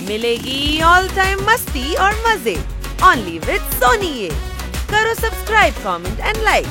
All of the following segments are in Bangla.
मिलेगी ऑल टाइम मस्ती और मजे ओनली विद सोनी। ये करो सब्सक्राइब, कमेंट एंड लाइक।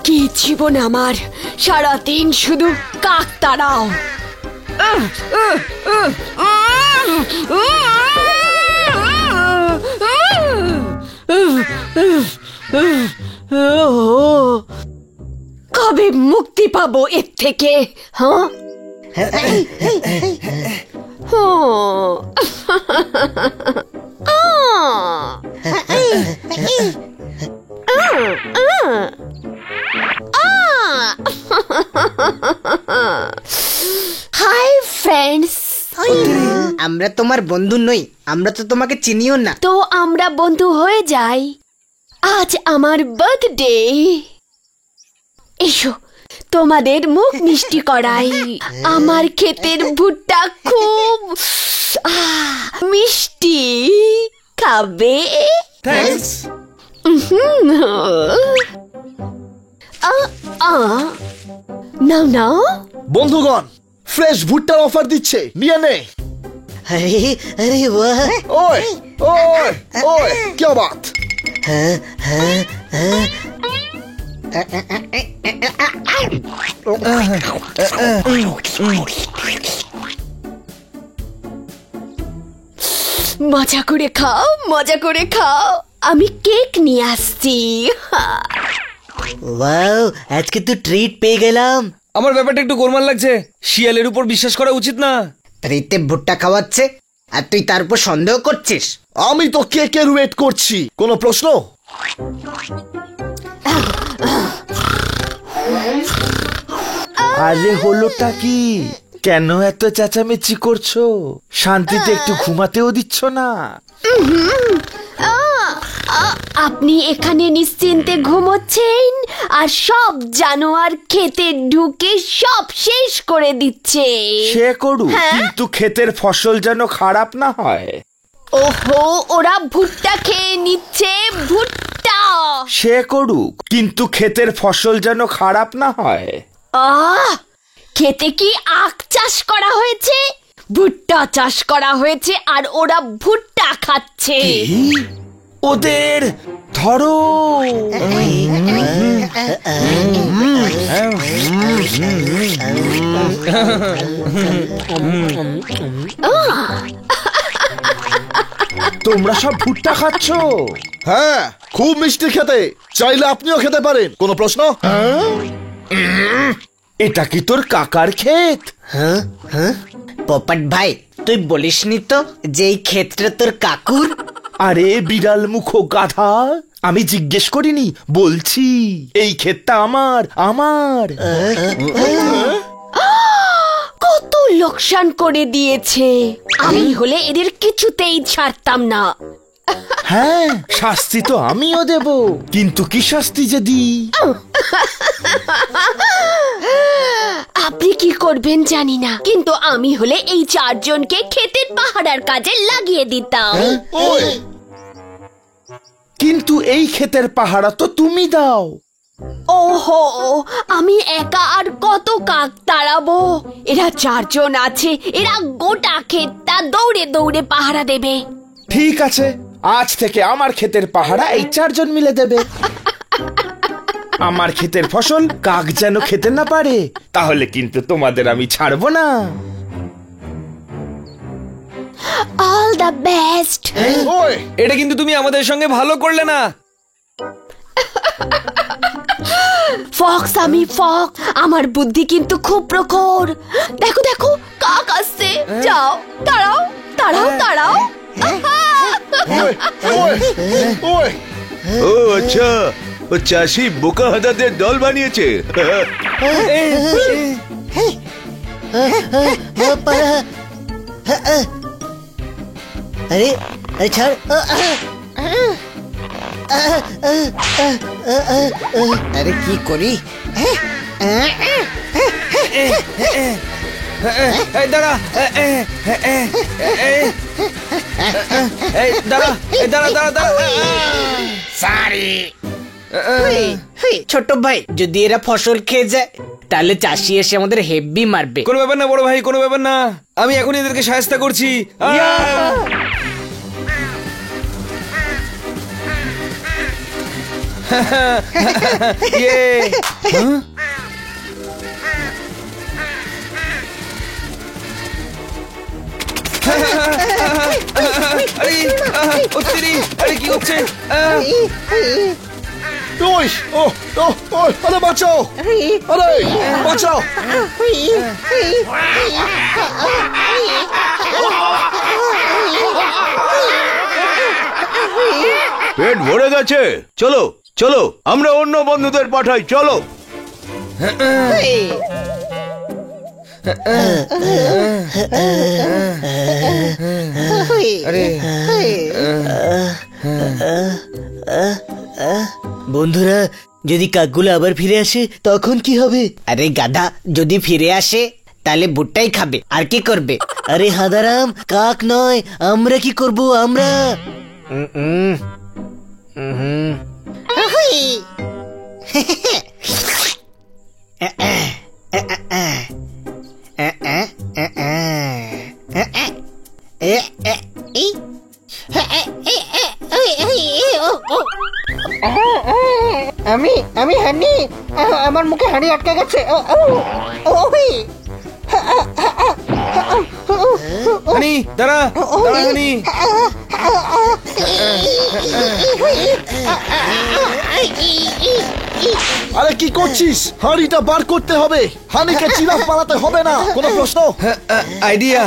কি জীবন আমার, সারাদিন শুধু কাক তাড়াও। কবে মুক্তি পাবো এর থেকে? হাই ফ্রেন্ডস, আমরা তোমার বন্ধু নই, আমরা তো তোমাকে চিনিও না। তো আমরা বন্ধু হয়ে যাই। আজ আমার বার্থডে, এসো তোমাদের মুখ মিষ্টি করাই। আমার ক্ষেতের ভুট্টা খুব মিষ্টি, খাবে? থ্যাঙ্কস। নাও নাও। বন্ধুগণ, ফ্রেশ ভুট্টার অফার দিচ্ছে, নিয়ে নে। আরে বাহ, ওই ওই ওই, কি বাত? মজা করে খাও, মজা করে খাও। আমি কেক নিয়ে আসছি। ওয়াও, আজকে তো ট্রিট পেয়ে গেলাম। আমার ব্যাপারটা একটু গোলমাল লাগছে। শিয়ালের উপর বিশ্বাস করা উচিত না। ট্রিটে ভুট্টা খাওয়াচ্ছে আর তুই তার উপর সন্দেহ করছিস? আমি তো কেকের ওয়েট করছি। কোনো প্রশ্ন? আরে হলোটা কি? কেন এত চেঁচামেচি করছো? শান্তিতে একটু ঘুমাতেও দিচ্ছ না? আপনি এখানে নিশ্চিন্তে ঘুমোচ্ছেন আর সব জানোয়ার খেতে ঢুকে সব শেষ করে দিচ্ছে। সে করুক, কিন্তু ক্ষেতের ফসল যেন খারাপ না হয়। ওহো, ওরা ভুট্টা খেয়ে নিচ্ছে, ভুট্টা। সে করুক, কিন্তু ক্ষেতের ফসল যেন খারাপ না হয়। খেতে কি আখ চাষ করা হয়েছে? ভুট্টা চাষ করা হয়েছে আর ওরা ভুট্টা খাচ্ছে। ওদের ধরো। তোমরা সব ভুট্টা খাচ্ছ? হ্যাঁ, খুব মিষ্টি খেতে, চাইলে আপনিও খেতে পারেন। কোনো প্রশ্ন? এটা কি তোর কাকার ক্ষেত? পপাট ভাই, তুই বলিসনি তো যে এই ক্ষেতটা তোর কাকুর? আরে বিড়াল মুখো গাধা, আমি জিজ্ঞেস করিনি, বলছি এই ক্ষেতটা আমার। আমার কত লোকসান করে দিয়েছে। আমি হলে এদের কিছুতেই ছাড়তাম না। হ্যাঁ, শাস্তি তো আমিও দেব, কিন্তু কি শাস্তি যে দিই? আপনি কি করবেন জানি না, কিন্তু আমি হলে এই চারজনকে ক্ষেতের পাহারার কাজে লাগিয়ে দিতাম। কিন্তু এই ক্ষেতের পাহারা তো তুমি দাও। ওহো, আমি একা আর কত কাক তাড়াবো? এরা চারজন আছে, এরা গোটা ক্ষেতটা দৌড়ে দৌড়ে পাহারা দেবে। ঠিক আছে, আজ থেকে আমার ক্ষেতের পাহারা এই চারজন মিলে দেবে। আমার ক্ষেতের ফসল কাক যেন খেতে না পারে, তাহলে কিন্তু তোমাদের আমি ছাড়বো না। All the best. এটা কিন্তু তুমি আমাদের সঙ্গে ভালো করলে না। ফক্স, আমি ফক্স, আমার বুদ্ধি কিন্তু খুব প্রখর। দেখো দেখো, কাক আসছে। যাও, দাঁড়াও দাঁড়াও দাঁড়াও। ও আচ্ছা, ও চাষি বোকা হাদাদের দল বানিয়েছে। আরে আরে ছাড়, আরে কি করি? এই দাঁড়া, এই দাঁড়া, এই দাঁড়া দাঁড়া দাঁড়া। ছোট ভাই, যদি এরা ফসল খেয়ে যায় তাহলে চাষি এসে আমাদের হেভি মারবে। কোনো ব্যাপার না বড় ভাই, কোনো ব্যাপার না, আমি এখন এদেরকে সাহায্য করছি। আরে কি হচ্ছে? ওই ও ও ও, আরে বাঁচাও, আরে বাঁচাও। পেট ভরে গেছে, চলো চলো আমরা অন্য বন্ধুদের পাঠাই, চলো। আরে বন্ধুরা, যদি কাকগুলো আবার ফিরে আসে তখন কি হবে? আরে গাধা, যদি ফিরে আসে তাহলে ভুট্টাই খাবে, আর কি করবে? আরে হাদারাম, কাক নয়, আমরা কি করব? আমরা আমি হানি, আমার মুখে হানি আটকে গেছে। হানি দাঁড়া দাঁড়া, হানি আরে কি করছিস? হাঁড়িটা বার করতে হবে, হানিকে চিরাফ বানাতে হবে না। কোনো প্রশ্ন? Idea.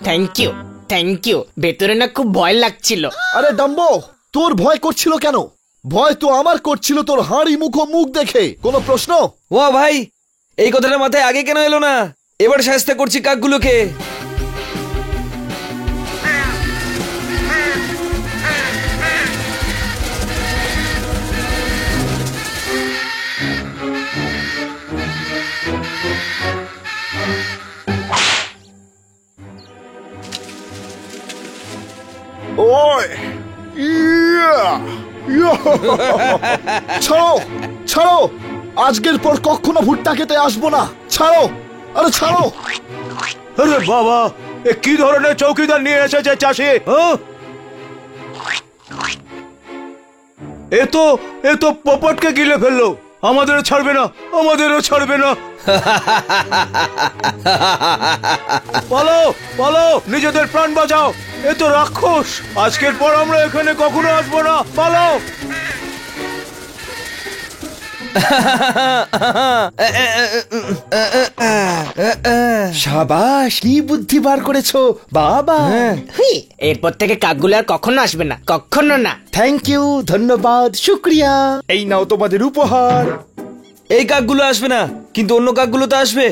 Thank you, thank you. ভেতরে না খুব ভয় লাগছিল। আরে ডাম্বো, তোর ভয় করছিল কেন? ভয় তো আমার করছিল তোর হাঁড়ি মুখ দেখে। কোনো প্রশ্ন? ও ভাই, এই কথাটা মাথায় আগে কেন এলো না? এবার সাহায্য করছি কাকগুলোকে। ওই ছাড়ো, ছাড়ো, আজকের পর কখনো ভুট্টা খেতে আসবো না। ছাড়ো, আরে ছাড়ো। আরে বাবা, এ কি ধরনের চৌকিদার নিয়ে এসেছে চাষি? এ তো পোপটকে গিলে ফেললো। আমাদেরও ছাড়বে না, আমাদেরও ছাড়বে না। পালাও পালাও, নিজেদের প্রাণ বাঁচাও। এ তো রাক্ষস, আজকের পর আমরা এখানে কখনো আসবো না। পালাও। সাবাস, কি বুদ্ধি বার করেছো বাবা। এরপর থেকে কাকগুলো আর কখনো আসবে না, কখনো না। থ্যাংক ইউ, ধন্যবাদ, শুক্রিয়া। এই নাও তোমাদের উপহার। এই কাকগুলো আসবে না, কিন্তু অন্য কাকগুলো তো আসবে।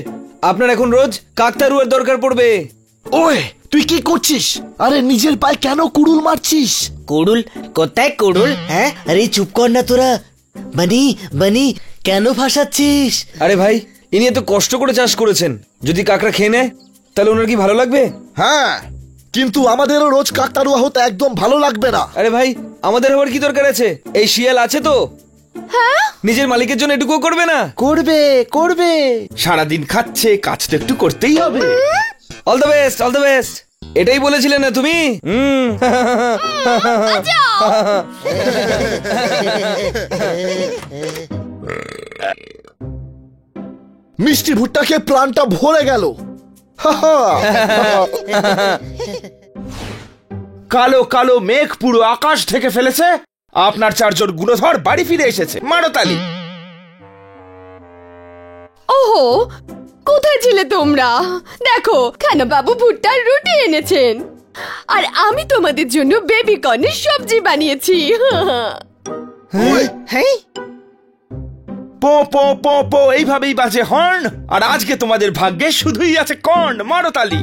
আপনার এখন রোজ কাকতারুয়ার দরকার পড়বে। ওই তুই কি করছিস? আরে নিজের পায়ে কেন কুড়ুল মারছিস? কুড়ুল? কোথায় কুড়ুল? হ্যাঁ, আরে চুপ কর না তোরা। বানি বানি, কেন ফাঁসাচ্ছিস? আরে ভাই, ইনি এত কষ্ট করে চাষ করেছেন, যদি কাকড়া খেয়ে নেয় তাহলে ওনার কি ভালো লাগবে? হ্যাঁ, কিন্তু আমাদেরও রোজ কাকতারুয়া হতে একদম ভালো লাগবে না। আরে ভাই, আমাদের আবার কি দরকার আছে? এই শিয়াল আছে তো, নিজের মালিকের জন্য এটুকুও করবে না? করবে করবে, সারাদিন খাচ্ছে, কাজ তো একটু করতেই হবে। All the best, all the best. এটাই বলেছিলে না তুমি? বাঁচাও! মিষ্টি ভুট্টাকে প্রাণটা ভরে গেল। কালো কালো মেঘ পুরো আকাশ ঢেকে ফেলেছে, আপনার চারজন গুণধর বাড়ি ফিরে এসেছে। মারো তালি। ওহো, কোথায় ছিলে তোমরা? দেখো খানা বাবু ভুট্টার রুটি এনেছেন, আর আমি তোমাদের জন্য বেবি কর্নের সবজি বানিয়েছি। হ্যাঁ, পো পো পো পো এইভাবেই বাজে হর্ন, আর আজকে তোমাদের ভাগ্যে শুধুই আছে কর্ন। মারো তালি।